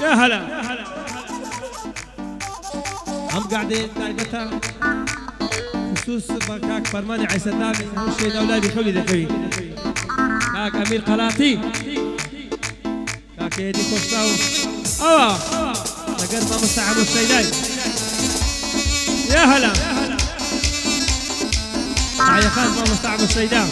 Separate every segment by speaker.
Speaker 1: يا هلا هم قاعدين تايبتها خصوص كاك فرماني عيسى النامي هو الشيء أولادي خولي ذكري كاك أمير قلاتي كاك يدي خوشتاو لقد ما مستعمل السيداي يا هلا يا خان ما مستعمل السيداي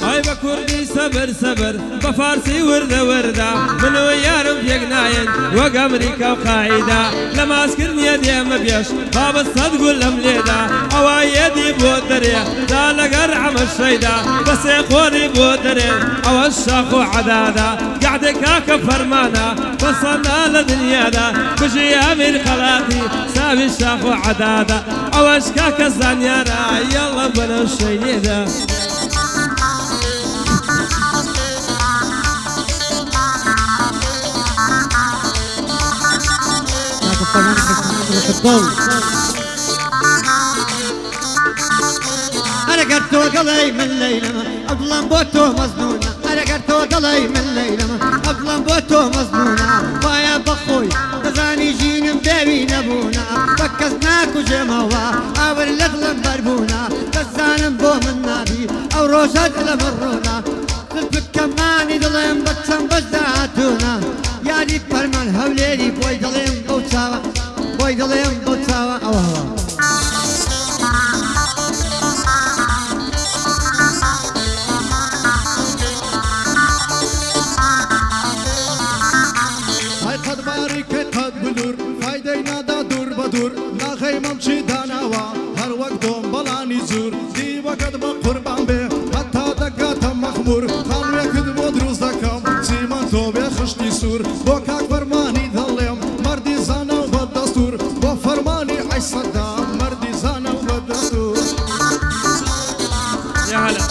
Speaker 1: هاي بكردي صبر صبر بفارسي وردة وردة من ويارم في قناين وقامريكا وقاعدة لما اسكرني يدي مبيش باب الصدق والمليدة او يدي بودري لا لقرعم الشيدة بس يقوني بودري او الشاخ وعدادة قاعد كاك فرمانا وصلنا لدنيا دا بجي امير خلاتي سابي الشاخ وعدادة او اشكاك الزانيانا يلا بنا الشيدة
Speaker 2: أنا قرتو قلي من ليلة أبلا بوتو مزنونة أنا قرتو قلي من ليلة أبلا بوتو مزنونة ويا بخوي تزاني جين مدابي نبونا فكزناك وجموا أور لغلم بربونا تزان بو من نبي أو روشات لمرونا تلفك كماني دلهم بطن بجداتونا يعني برمان هوليري بوي دلهم بوتاوا بوي دلهم بوتاوا أوه
Speaker 3: ممشي داناوا هر وقت بلاني زور دي وقت بقربان به حتى دقات مخمور خان يكد مدروس دكم سيمان توبه خشتي سور بوكاك فرماني ظلم مردي زانا وبالدستور وفرماني عي صدام مردي زانا وبالدستور
Speaker 1: يا هلا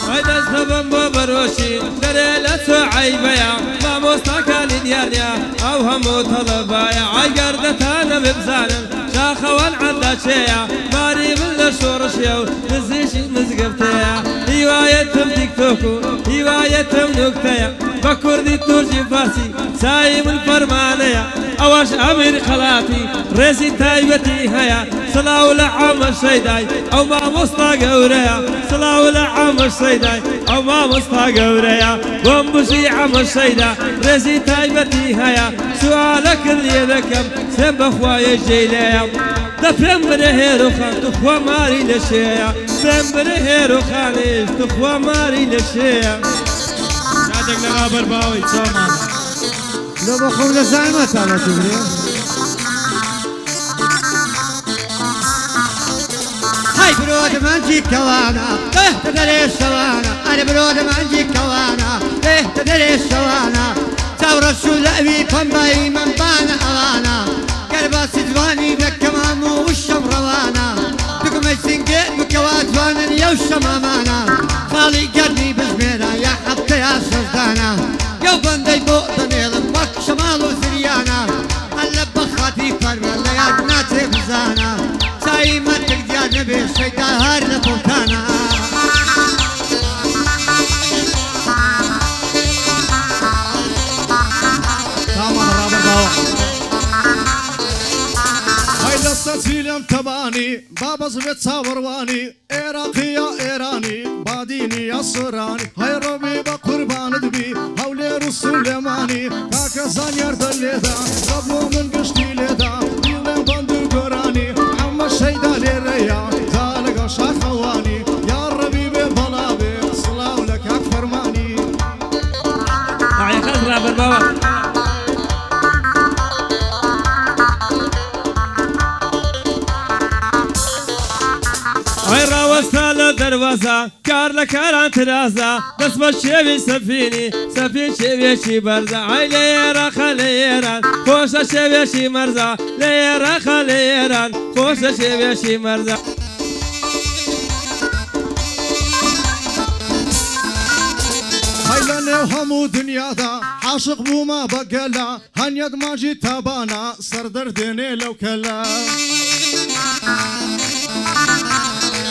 Speaker 1: هيدا الزبن ببروشي دريلة عيبيا ما مستقل دياريا أو همو طلبايا عقردة أنا ببزانم شاخة والعدة شيا ماري من الشورشيا نزيشي مزقفتيا هوايتهم تيك توكو هوايتهم نكتيا بكردي ترجي فارسي سايم الفرمانيا أواش أمير خلاتي ريسي تايبتي هيا صلاة لعام الشيداي أو ما مستقوريا صلاة لعام الشيداي أو ما مستقوريا ومبشي عام الشيدا ريسي تايبتي هيا سؤالك اللي ذكم سب أخوايا جيليا دفن برهيرو خان تخوى ماري لشيا دفن برهيرو خانيش تخوى ماري لشيا نادك لغابر باوي تسومان
Speaker 2: لو بخوم لزعمت على تبريا هاي برود منجي كوانا تدري الشوانا أنا برود منجي كوانا تدري الشوانا ثورة الشلأبي فنباي من بانا أوانا قلبا سدواني بكمامو والشم روانا تقوم السنقيت بكوات وانا يوشم أمانا خالي قرني بزمينا يا حبت يا سردانا يو بندي بوطني لمك شمال وسريانا هلا بخاتي فرمى الليات ناتي بزانا ساي ما تقدر نبي الشيطة هار لبوتانا
Speaker 3: سيلم تباني بابا زبت صورواني عراقي يا ايراني باديني يا سوراني هاي ربي بقربان دبي هولي رسول يماني كاك زانيار دليدا قبلو من قشتي ليدا ديلم بندو قراني عم الشيدا ليريا زالق شاخ خواني يا ربي ببلابي صلاة لك اكثر ماني
Speaker 1: يا خزرة بالبابا هاي راوستال دروازة كار لكاران ترازة بس بشيبي سفيني سفين شيبي شي برزة هاي ليرا خليران خوشة شيبي شي مرزة ليرا خليران خوشة شيبي شي مرزة
Speaker 3: هاي لنا همو دنيا دا عاشق بو ما بقلا هنيد ماجي تابانا سردر ديني لو كلا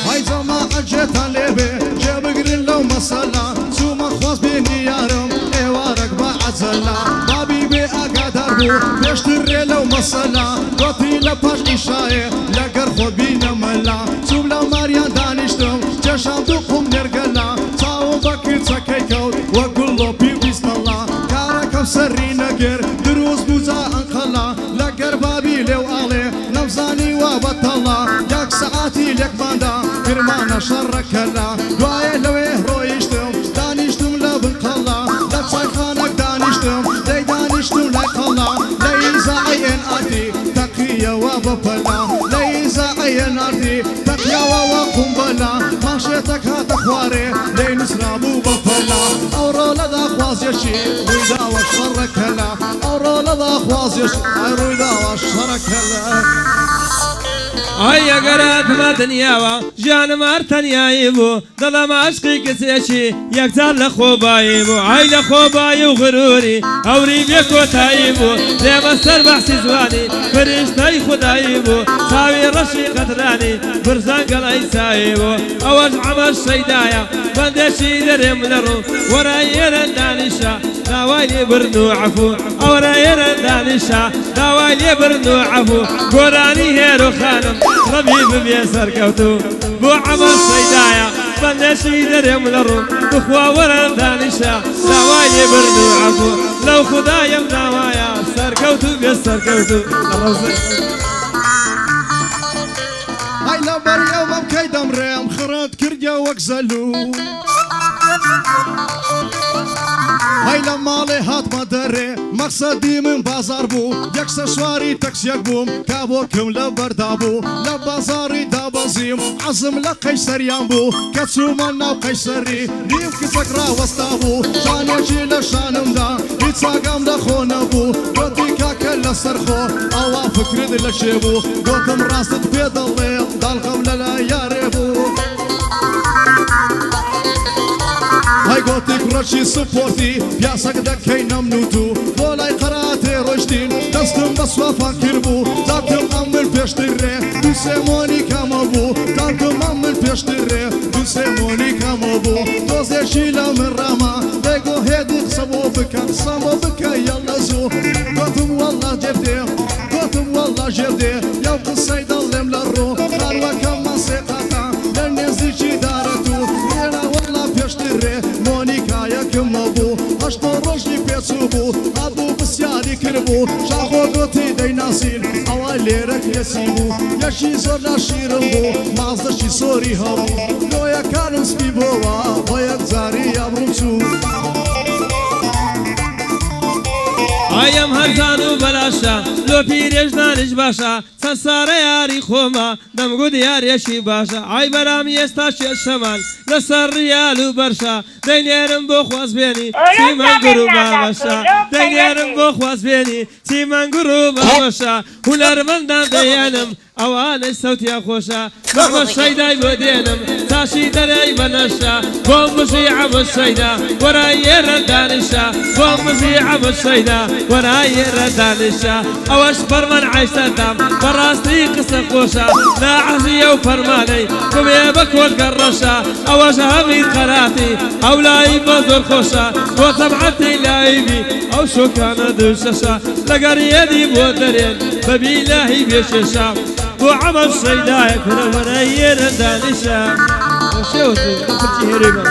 Speaker 3: هاي جماعة جيتان ليبي جابقرين لو مسلا سوما خواص بيني يارم ايوارك بعزلا بابي بي اقادر بو بيشتري لو مسلا قطي لباش إشاية لقر خود بينا ملا سوم لو ماريان دانشتم جشام دوقم نرقلا صاو بكر تكيكو وقل له بي بسم الله كاركم سري نقر دروز بوزا انقلا لقر بابي لو علي نفزاني وبطلا ياك ساعاتي لك باندا فرمانا شرك هلا دواي لويه رويشتم دانشتم لبن قلا لبساي خانك دانشتم لي دانشتم لاي قلا ليزا عين اتي تقية وببلا ليزا عين اتي تقية وقنبلا ماشيتك هات اخواري لي نسرابو ببلا اورو لدى اخواز يشي ويدا وشرك هلا اورو لدى اخواز يشي ويدا وشرك هلا
Speaker 1: ئای ئەگەرات مە دنیاوە ژیانم هەر تەنیایی بوو دڵم عاشقی کچێکی یەکجار لە خۆبایی بوو ئای لە خۆبایی و غروری هەوری بێ کۆتایی بوو لێمە سەر بەحسی زوانی فریشتەی خودایی بوو چاوی ڕەشی قەترانی برزان گەڵای سایی بوو ئەوەش عەمەر شەیدایە بەندێکی دەرێم لە ڕوو وەرە ئێرە دانیشە داوای لێبرن و عەفوو ئەوەرە ئێرە دانیشە داوای لێبرن و عەفوو گۆرانی هێر و خانم ربي ببي سركوتو بو عمر سيدايا بندشي دريم لرو بخوا ورا دانشا دواي بردو عفو لو خدايا بدوايا سركوتو بي سركوتو
Speaker 3: هاي لبر يوم كيدم ريم خرط كرجا وكزلو هاي لمالي هات مدري مقصدي من بازار بو يكسر سواري تاكسيك بوم كابوكم لبردابو لبازاري دابازيم عزم لقيسر يامبو كاتسو منا وقيسري ريم كسكرا وستابو شانيجي لشانم دا يتساقم لخونابو قوتي كاكل لسرخو اوا فكرد لشيبو قوتم راست بيض الليل دالغم للا ياريبو هاي قوتي كرشي سبورتي بياسك دكي نمنوتو بولاي قراتي روشتين دستم بسوا فاكربو داكم عمل بيشتري دو سيموني كامبو داكم عمل بيشتري دو سيموني كامبو دوزي شيلا من راما ليقو هيدي قصبو بكا صامو بكا يلا زو قوتم والله جبدي قوتم والله جبدي يوم قصيد الليم للرو خالوا كما سيقاتا لنزيشي دارتو لينا والله بيشتري مونيكا يكم ابو اشتو روشني بيتسوبو ابو بسياري كربو شاخو قوتي دي ناسين اوالي ليرك يسيبو يشي زور لاشيرمبو مازدشي سوري هبو لو يكانم سبيبوا ويكزاري يبرمسو
Speaker 1: ئایم هەرزان و بەلاشە لۆ پیرێژ دانش باشە چەند سارە یاری خۆمە دەمگوت یاریەشی باشە ئای بەرام ئێستا شێشەمان لەسەر ڕیال و بەرشە دەینێرم بۆ خوازبێنی چیمەنگوڕ و بابەشە دەینێرم بۆ خوازبێنی چیمەنگوڕ و بابەشە هونەرمەندان دەیێنم ئەوانەی سەوتیا خۆشە بەمە شەیدای بۆ دێنم تاشی دەرەی بەنەشە بۆ مژی عەبد شەیدا وەرای ئێرە دانیشە بۆ مژی عەبد شەیدا وەرای ئێرە دانیشە ئەوەش فەرمان عەیسەدام بەڕاستی قسە خۆشە ناعەزیە و فەرمانەی ببێ بە کۆلگەڕەشە ئەوەش هەمی قەراتی ئەو لایی بۆ زۆر خۆشە بۆ تەبعەتی لایبی ئەو شۆکانە دووشەشە لەگەر یەدی بۆ دەرێن بەبیلاهی بێشێشە بۆ عەمەر شەیدایە کورەوەرای ئێرە دانیشە شێوەتو خەڵکی هێرێمە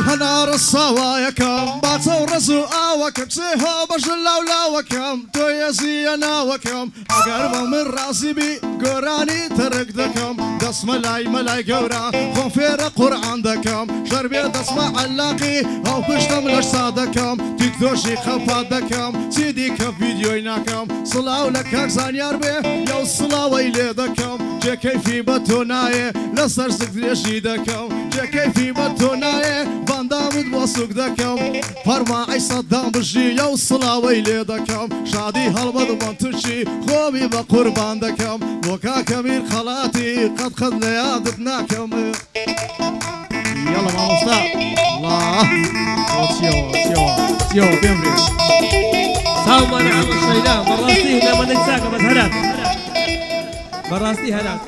Speaker 3: هنار الصوايكم باتو رزو آوكم سيها بجلا ولاوكم تو يزينا وكم أقرب من راسي بي قراني ترك دكم دس ملاي قورا خنفير قرآن دكم شربي دس علاقي أو بشتم لش صادكم تكذوشي خفا دكم سيدي كفيديو يناكم صلاو لك أكزان ياربي يو صلاو إلي دكم جا كيفي بطوناي لسر سكريشي دكم جا كيفي بطوناي دامد واسوق دكم فرماعي صدام بجي يو صلاوي لي دكم شادي هالبض منتشي خوبي بقربان دكم وكا كمير خلاتي قد ليادتناكم يلا ما مصطفى الله چیەوە پێم برێ
Speaker 1: ساومان عەمە شەیدا بەڕاستی هەنامە نەیساکە بەس هەرات بەڕاستی هەرات